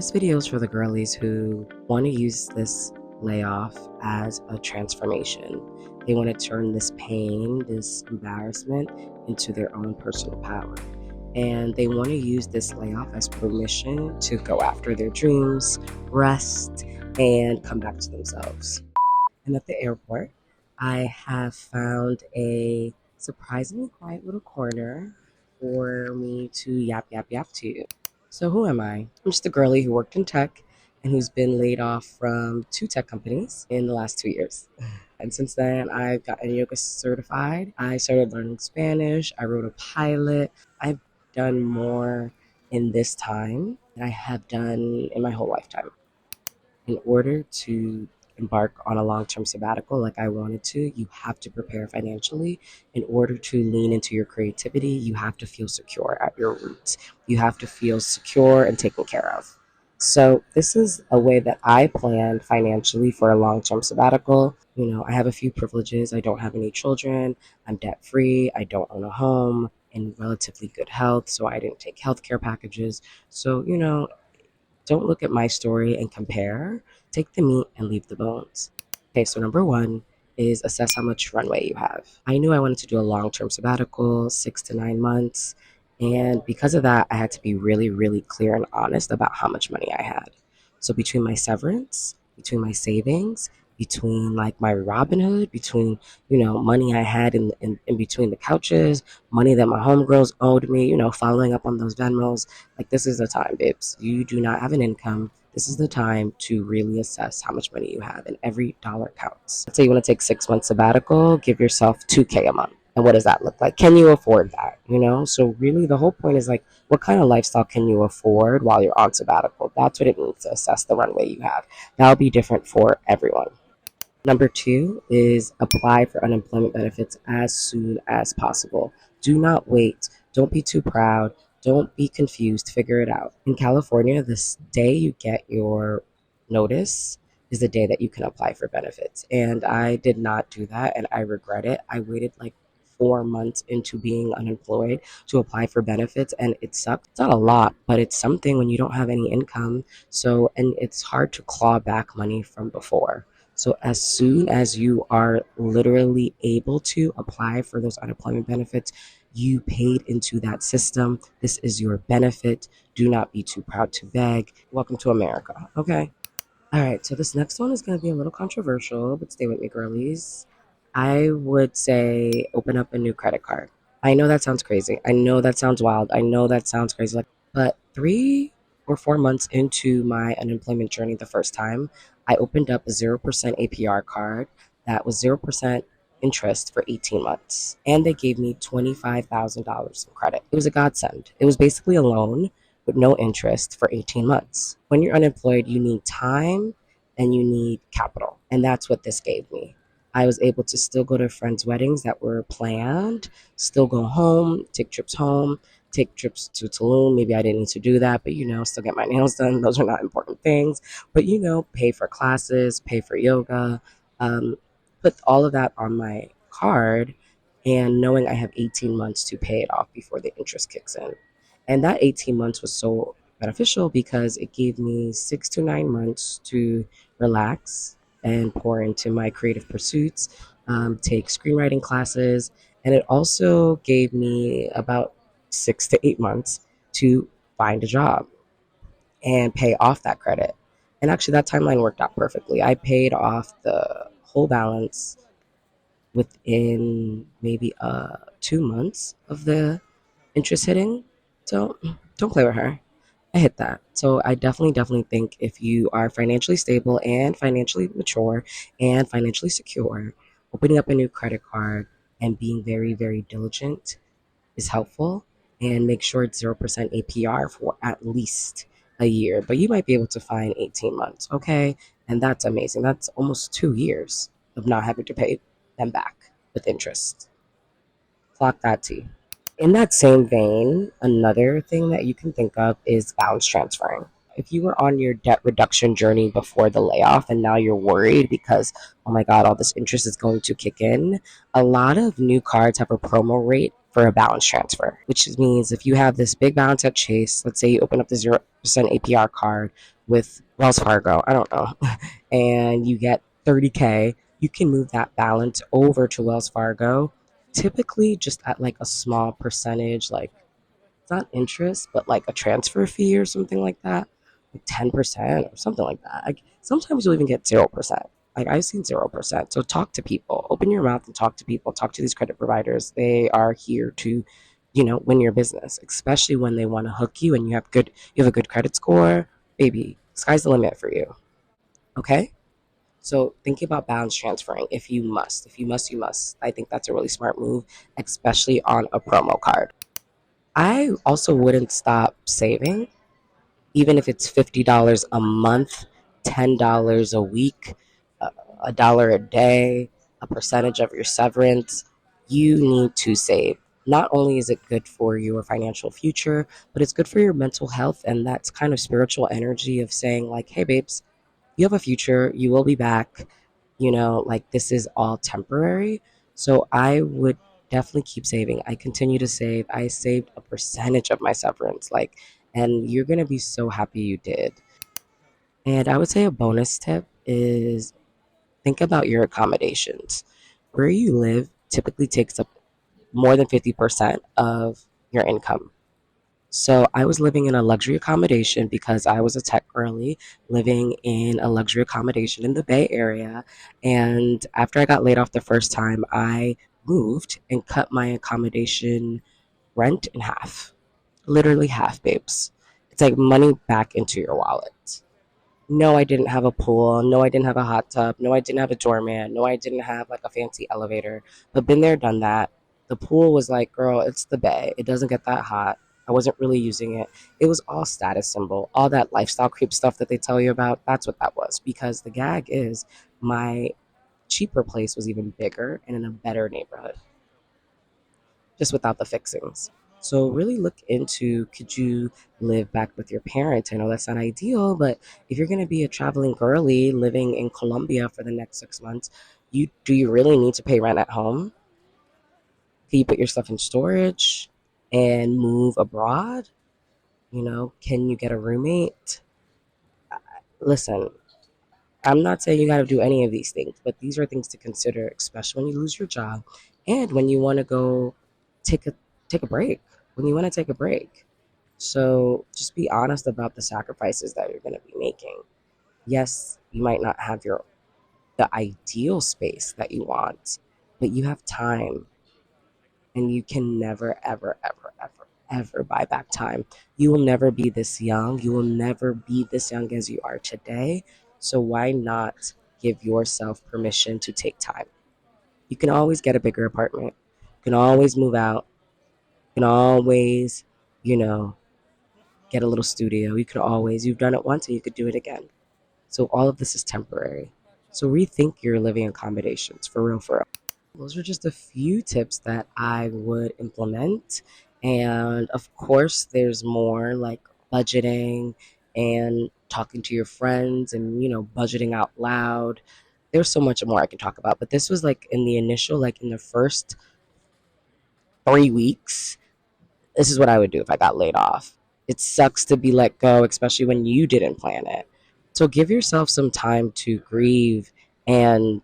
This video is for the girlies who want to use this layoff as a transformation. They want to turn this pain, this embarrassment, into their own personal power. And they want to use this layoff as permission to go after their dreams, rest, and come back to themselves. And at the airport, I have found a surprisingly quiet little corner for me to yap to you. So who am I? I'm just a girly who worked in tech and who's been laid off from 2 tech companies in the last 2 years. And since then, I've gotten yoga certified. I started learning Spanish. I wrote a pilot. I've done more in this time than I have done in my whole lifetime. In order to embark on a long-term sabbatical like I wanted to, you have to prepare financially. In order to lean into your creativity, you have to feel secure at your roots. You have to feel secure and taken care of. So this is a way that I planned financially for a long-term sabbatical. I have a few privileges. I don't have any children. I'm debt-free. I don't own a home, in relatively good health, so I didn't take healthcare packages. So, don't look at my story and compare. Take the meat and leave the bones. Okay, so number one is assess how much runway you have. I knew I wanted to do a long-term sabbatical, 6 to 9 months. And because of that, I had to be really, really clear and honest about how much money I had. So between my severance, between my savings, between like my Robinhood, between, money I had in between the couches, money that my homegirls owed me, following up on those Venmos, like this is the time, babes. You do not have an income. This is the time to really assess how much money you have, and every dollar counts. Let's say you want to take 6 months sabbatical, give yourself 2K a month. And what does that look like? Can you afford that? So really the whole point is like, what kind of lifestyle can you afford while you're on sabbatical? That's what it means to assess the runway you have. That'll be different for everyone. Number two is apply for unemployment benefits as soon as possible. Do not wait. Don't be too proud. Don't be confused. Figure it out. In California, this day you get your notice is the day that you can apply for benefits. And I did not do that, and I regret it. I waited like 4 months into being unemployed to apply for benefits, and it sucked. It's not a lot, but it's something when you don't have any income. And it's hard to claw back money from before. So as soon as you are literally able to apply for those unemployment benefits, you paid into that system. This is your benefit. Do not be too proud to beg. Welcome to America. Okay. All right. So this next one is going to be a little controversial, but stay with me, girlies. I would say open up a new credit card. I know that sounds crazy. I know that sounds wild. I know that sounds crazy. But 3 or 4 months into my unemployment journey the first time, I opened up a 0% APR card that was 0% interest for 18 months. And they gave me $25,000 in credit. It was a godsend. It was basically a loan with no interest for 18 months. When you're unemployed, you need time and you need capital. And that's what this gave me. I was able to still go to friends' weddings that were planned, still go home, take trips home, take trips to Tulum. Maybe I didn't need to do that, but still get my nails done. Those are not important things. But pay for classes, pay for yoga, put all of that on my card, and knowing I have 18 months to pay it off before the interest kicks in. And that 18 months was so beneficial because it gave me 6 to 9 months to relax and pour into my creative pursuits, take screenwriting classes, and it also gave me about 6 to 8 months to find a job and pay off that credit. And actually, that timeline worked out perfectly. I paid off the whole balance within maybe 2 months of the interest hitting. So don't play with her. I hit that. So I definitely think if you are financially stable and financially mature and financially secure, opening up a new credit card and being very, very diligent is helpful. And make sure it's 0% APR for at least a year. But you might be able to find 18 months, okay? And that's amazing. That's almost 2 years of not having to pay them back with interest. Clock that T. In that same vein, another thing that you can think of is balance transferring. If you were on your debt reduction journey before the layoff and now you're worried because, oh my God, all this interest is going to kick in, a lot of new cards have a promo rate for a balance transfer, which means if you have this big balance at Chase, let's say you open up the 0% APR card with Wells Fargo, I don't know, and you get 30K, you can move that balance over to Wells Fargo, typically just at like a small percentage, like it's not interest, but like a transfer fee or something like that, like 10% or something like that. Like sometimes you'll even get 0%. Like I've seen 0%. So talk to people, open your mouth and talk to people, talk to these credit providers. They are here to, win your business, especially when they want to hook you and you have a good credit score, baby, sky's the limit for you. Okay. So thinking about balance transferring, if you must, you must. I think that's a really smart move, especially on a promo card. I also wouldn't stop saving, even if it's $50 a month, $10 a week, a dollar a day, a percentage of your severance. You need to save. Not only is it good for your financial future, but it's good for your mental health. And that's kind of spiritual energy of saying, like, hey, babes, you have a future, you will be back, like this is all temporary. So I would definitely keep saving. I continue to save. I saved a percentage of my severance, like, and you're going to be so happy you did. And I would say a bonus tip is think about your accommodations. Where you live typically takes up more than 50% of your income. So I was living in a luxury accommodation because I was a tech girly living in a luxury accommodation in the Bay Area. And after I got laid off the first time, I moved and cut my accommodation rent in half. Literally half, babes. It's like money back into your wallet. No, I didn't have a pool. No, I didn't have a hot tub. No, I didn't have a doorman. No, I didn't have like a fancy elevator. But been there, done that. The pool was like, girl, it's the bay. It doesn't get that hot. I wasn't really using it. It was all status symbol, all that lifestyle creep stuff that they tell you about. That's what that was. Because the gag is my cheaper place was even bigger and in a better neighborhood, just without the fixings. So really look into, could you live back with your parents? I know that's not ideal, but if you're going to be a traveling girly living in Colombia for the next 6 months, you really need to pay rent at home? Can you put your stuff in storage and move abroad? Can you get a roommate? Listen, I'm not saying you got to do any of these things, but these are things to consider, especially when you lose your job and when you want to go take a take a break. When you want to take a break. So just be honest about the sacrifices that you're going to be making. Yes, you might not have the ideal space that you want, but you have time and you can never ever ever ever ever buy back time. You will never be this young. You will never be this young as you are today. So why not give yourself permission to take time? You can always get a bigger apartment. You can always move out. You can always, you know, get a little studio. You've done it once and you could do it again. So all of this is temporary. So rethink your living accommodations for real, for real. Those are just a few tips that I would implement. And of course, there's more like budgeting and talking to your friends and, budgeting out loud. There's so much more I can talk about, but this was like in the initial, like in the first 3 weeks, this is what I would do if I got laid off. It sucks to be let go, especially when you didn't plan it. So give yourself some time to grieve and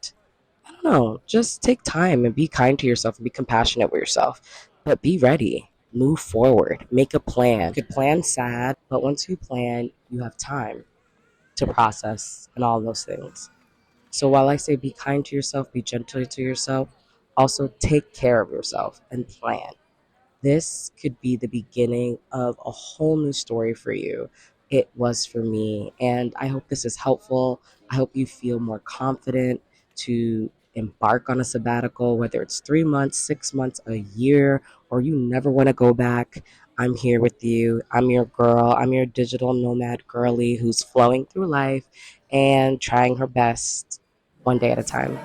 I don't know, just take time and be kind to yourself and be compassionate with yourself. But be ready. Move forward. Make a plan. You could plan sad, but once you plan, you have time to process and all those things. So while I say be kind to yourself, be gentle to yourself, also take care of yourself and plan. This could be the beginning of a whole new story for you. It was for me. And I hope this is helpful. I hope you feel more confident to embark on a sabbatical, whether it's 3 months, 6 months, a year, or you never want to go back. I'm here with you. I'm your girl. I'm your digital nomad girly who's flowing through life and trying her best one day at a time.